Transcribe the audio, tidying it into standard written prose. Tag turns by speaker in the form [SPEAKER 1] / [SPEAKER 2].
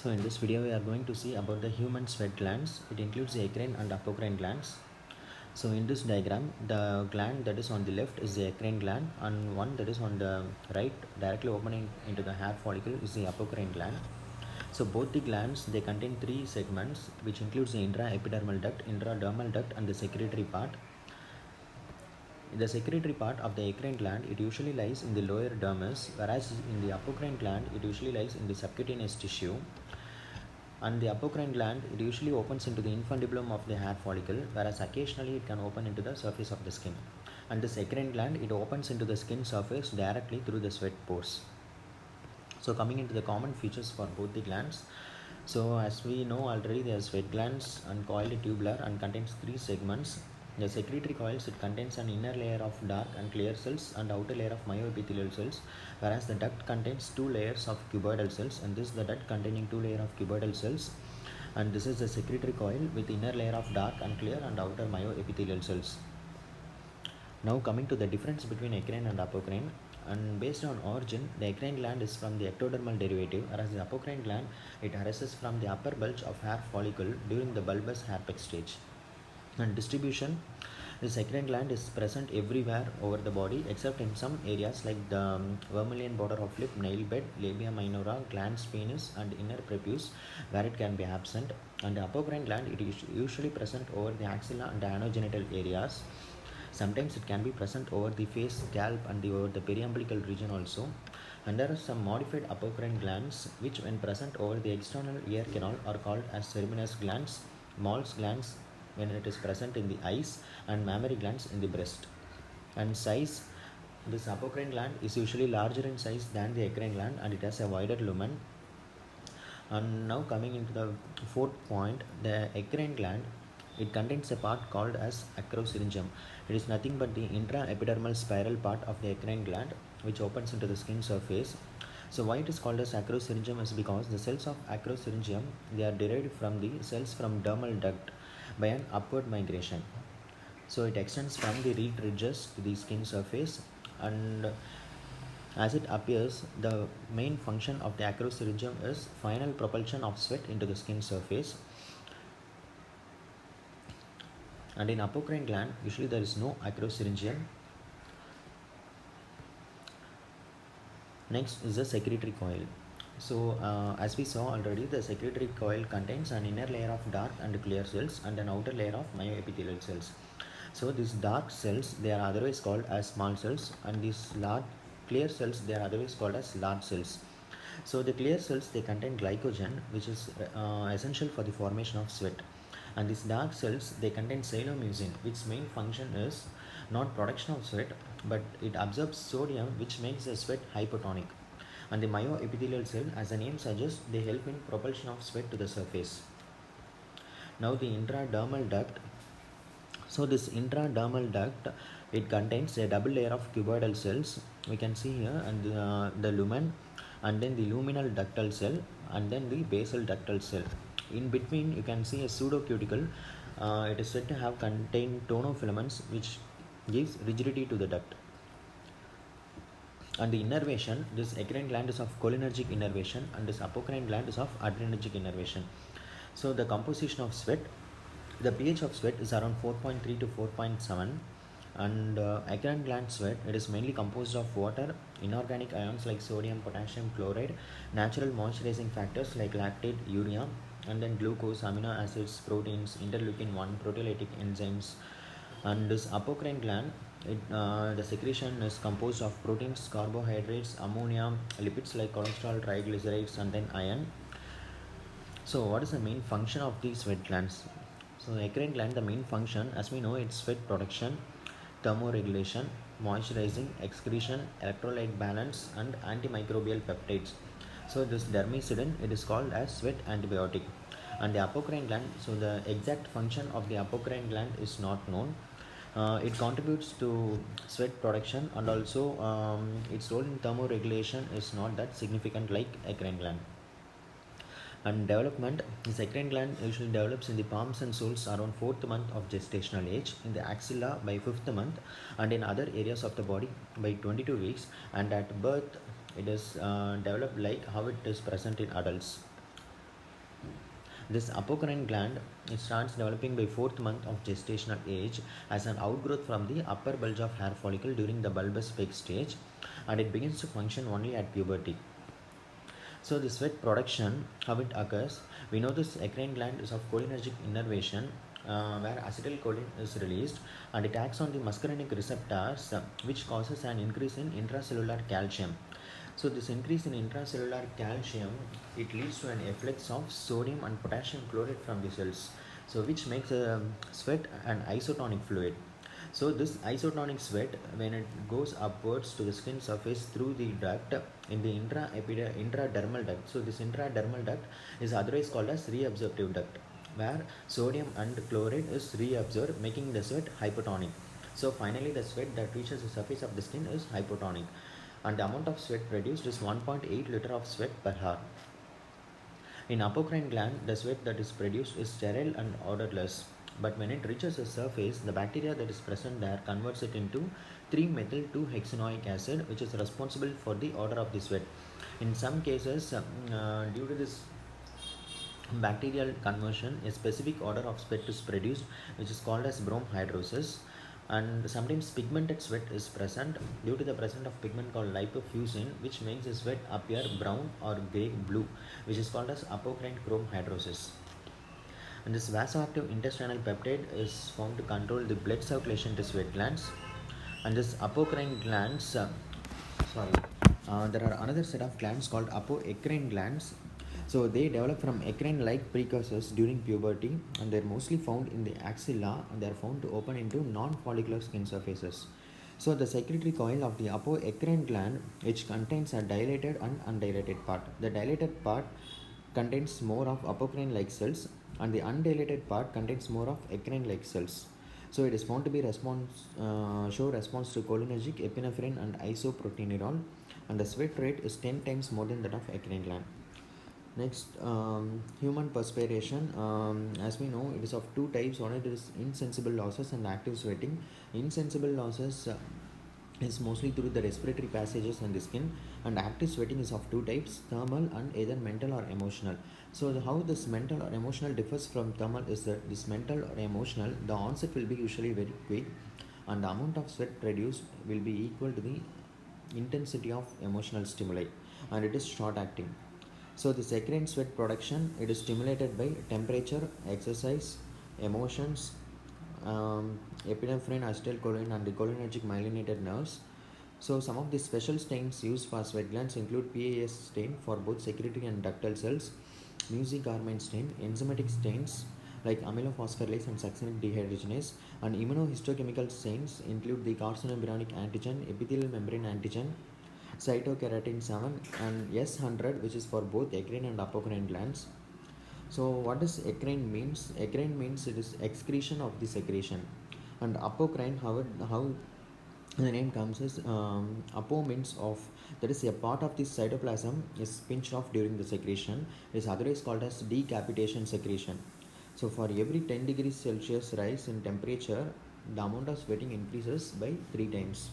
[SPEAKER 1] So in this video we are going to see about the human sweat glands. It includes the eccrine and apocrine glands. So in this diagram, the gland that is on the left is the eccrine gland, and one that is on the right directly opening into the hair follicle is the apocrine gland. So both the glands, they contain three segments, which includes the intraepidermal duct, intradermal duct, and the secretory part. The secretory part of the eccrine gland, it usually lies in the lower dermis, whereas in the apocrine gland, it usually lies in the subcutaneous tissue. And the apocrine gland, it usually opens into the infundibulum of the hair follicle, whereas occasionally it can open into the surface of the skin. And the eccrine gland, it opens into the skin surface directly through the sweat pores. So coming into the common features for both the glands. So as we know already, they are sweat glands and coiled tubular and contains three segments. The secretory coils, it contains an inner layer of dark and clear cells and outer layer of myoepithelial cells, whereas the duct contains two layers of cuboidal cells, and this is the duct containing two layers of cuboidal cells, and this is the secretory coil with inner layer of dark and clear and outer myoepithelial cells. Now coming to the difference between eccrine and apocrine, and based on origin, the eccrine gland is from the ectodermal derivative, whereas the apocrine gland, it arises from the upper bulge of hair follicle during the bulbous hairpeck stage. And distribution, this eccrine gland is present everywhere over the body except in some areas like the vermilion border of lip, nail bed, labia minora, glans penis, and inner prepuce, where it can be absent. And the apocrine gland, it is usually present over the axilla and the anogenital areas. Sometimes it can be present over the face, scalp, and over the periumbilical region also. And there are some modified apocrine glands which, when present over the external ear canal, are called as Cerminus glands, Moll's glands when it is present in the eyes, and mammary glands in the breast. And size, this apocrine gland is usually larger in size than the eccrine gland, and it has a wider lumen. And now coming into the fourth point, the eccrine gland, it contains a part called as acrosyringium. It is nothing but the intraepidermal spiral part of the eccrine gland which opens into the skin surface. So why it is called as acrosyringium is because the cells of acrosyringium, they are derived from the cells from dermal duct by an upward migration. So it extends from the reed ridges to the skin surface, and as it appears, the main function of the acrosyringium is final propulsion of sweat into the skin surface. And in apocrine gland, usually there is no acrosyringium. Next is the secretory coil. So as we saw already, the secretory coil contains an inner layer of dark and clear cells and an outer layer of myoepithelial cells. So these dark cells, they are otherwise called as small cells, and these large clear cells, they are otherwise called as large cells. So the clear cells, they contain glycogen, which is essential for the formation of sweat. And these dark cells, they contain sialomucin, which main function is not production of sweat, but it absorbs sodium, which makes the sweat hypotonic. And the myoepithelial cell, as the name suggests, they help in propulsion of sweat to the surface. Now the intradermal duct. So this intradermal duct, it contains a double layer of cuboidal cells. We can see here, and the lumen, and then the luminal ductal cell, and then the basal ductal cell. In between, you can see a pseudocuticle. It is said to have contained tonofilaments, which gives rigidity to the duct. And the innervation, this eccrine gland is of cholinergic innervation, and this apocrine gland is of adrenergic innervation. So the composition of sweat, the pH of sweat is around 4.3 to 4.7, and eccrine gland sweat, it is mainly composed of water, inorganic ions like sodium, potassium, chloride, natural moisturizing factors like lactate, urea, and then glucose, amino acids, proteins, interleukin-1, proteolytic enzymes. And this apocrine gland, the secretion is composed of proteins, carbohydrates, ammonia, lipids like cholesterol, triglycerides, and then iron. So what is the main function of these sweat glands? So the eccrine gland, the main function, as we know, it's sweat production, thermoregulation, moisturizing, excretion, electrolyte balance, and antimicrobial peptides. So this dermicidin, it is called as sweat antibiotic. And the apocrine gland, so the exact function of the apocrine gland is not known. It contributes to sweat production, and also its role in thermoregulation is not that significant like eccrine gland. And development, the eccrine gland usually develops in the palms and soles around 4th month of gestational age, in the axilla by 5th month, and in other areas of the body by 22 weeks, and at birth it is developed like how it is present in adults. This apocrine gland starts developing by 4th month of gestational age as an outgrowth from the upper bulge of hair follicle during the bulbous peak stage, and it begins to function only at puberty. So the sweat production, how it occurs, we know this eccrine gland is of cholinergic innervation, where acetylcholine is released and it acts on the muscarinic receptors, which causes an increase in intracellular calcium. So this increase in intracellular calcium, it leads to an efflux of sodium and potassium chloride from the cells, so which makes sweat an isotonic fluid. So this isotonic sweat, when it goes upwards to the skin surface through the duct in the intradermal duct. So this intradermal duct is otherwise called as reabsorptive duct, where sodium and chloride is reabsorbed, making the sweat hypotonic. So finally the sweat that reaches the surface of the skin is hypotonic, and the amount of sweat produced is 1.8 liter of sweat per hour. In apocrine gland, the sweat that is produced is sterile and odorless, but when it reaches the surface, the bacteria that is present there converts it into 3-methyl-2-hexanoic acid, which is responsible for the odor of the sweat. In some cases, due to this bacterial conversion, a specific odor of sweat is produced, which is called as bromhydrosis. And sometimes pigmented sweat is present due to the presence of pigment called lipofuscin, which makes the sweat appear brown or grey blue, which is called as apocrine chromhydrosis. And this vasoactive intestinal peptide is found to control the blood circulation to sweat glands. And this apocrine glands, there are another set of glands called apoecrine glands. So they develop from eccrine-like precursors during puberty, and they're mostly found in the axilla, and they're found to open into non-follicular skin surfaces. So the secretory coil of the apoecrine gland, which contains a dilated and undilated part. The dilated part contains more of apocrine-like cells, and the undilated part contains more of eccrine-like cells. So it is found to be show response to cholinergic, epinephrine, and isoproteinerol, and the sweat rate is 10 times more than that of eccrine gland. Next, human perspiration. As we know, it is of two types. One is insensible losses and active sweating. Insensible losses is mostly through the respiratory passages and the skin, and active sweating is of two types, thermal and either mental or emotional. So how this mental or emotional differs from thermal is that this mental or emotional, the onset will be usually very quick, and the amount of sweat produced will be equal to the intensity of emotional stimuli, and it is short acting. So the eccrine sweat production, it is stimulated by temperature, exercise, emotions, epinephrine, acetylcholine, and the cholinergic myelinated nerves. So some of the special stains used for sweat glands include PAS stain for both secretory and ductal cells, Musi-Garmin stain, enzymatic stains like amylophosphatase and succinic dehydrogenase, and immunohistochemical stains include the carcinogenic antigen, epithelial membrane antigen, cytokeratin 7, and S100, which is for both eccrine and apocrine glands. So what does eccrine means? Eccrine means it is excretion of the secretion, and apocrine, how the name comes is apo means of, that is a part of the cytoplasm is pinched off during the secretion. It is otherwise called as decapitation secretion. So for every 10 degrees Celsius rise in temperature, the amount of sweating increases by 3 times.